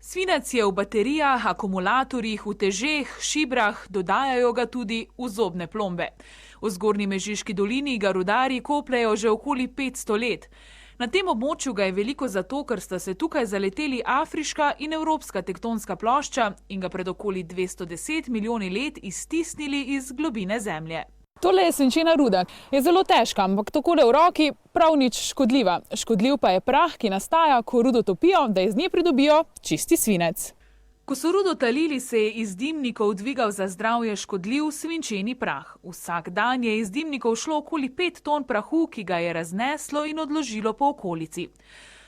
Svinec je v baterijah, akumulatorjih, utežeh, šibrah, dodajajo ga tudi v zobne plombe. V Zgornji Mežiški dolini ga rudarji kopljejo že okoli 500 let. Na tem območju ga je veliko zato, ker sta se tukaj zaleteli afriška in evropska tektonska plošča in ga pred okoli 210 milijoni let iztisnili iz globine zemlje. Tole je svinčena ruda. Je zelo težka, ampak takole v roki prav nič škodljiva. Škodljiv pa je prah, ki nastaja, ko rudo topijo, da iz nje pridobijo čisti svinec. Ko so rudo talili, se je iz dimnikov dvigal za zdravje škodljiv svinčeni prah. Vsak dan je iz dimnikov šlo okoli 5 ton prahu, ki ga je razneslo in odložilo po okolici.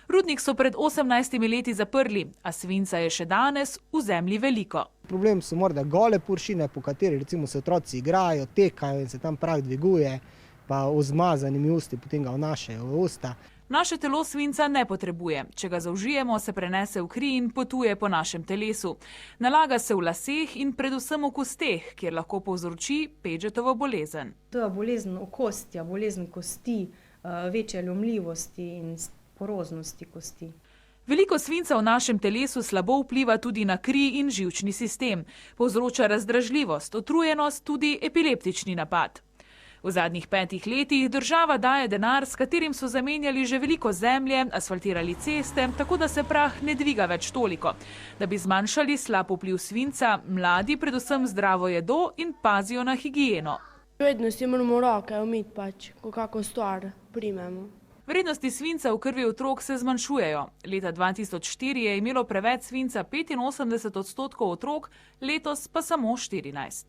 Rudnik so pred 18 leti zaprli, a svinca je še danes v zemlji veliko. Problem so morda gole površine, po kateri recimo se otroci igrajo, tekajo in se tam prah dviguje, pa zmazanimi usti potem ga vnašajo v usta. Naše telo svinca ne potrebuje. Če ga zaužijemo, se prenese v kri in potuje po našem telesu. Nalaga se v laseh in predvsem v kosteh, kjer lahko povzroči Pagettovo bolezen. To je bolezen okostja, bolezen kosti, večje lomljivosti in poroznosti kosti. Veliko svinca v našem telesu slabo vpliva tudi na kri in živčni sistem. Povzroča razdražljivost, utrujenost, tudi epileptični napad. V zadnjih 5 letih država daje denar, s katerim so zamenjali že veliko zemlje, asfaltirali ceste, tako da se prah ne dviga več toliko. Da bi zmanjšali slab vpliv svinca, mladi predvsem zdravo jedo in pazijo na higieno. Vedno si moramo roke umiti, ko kako stvar primemo. Vrednosti svinca v krvi otrok se zmanjšujejo. Leta 2004 je imelo preveč svinca 85% otrok, letos pa samo 14%.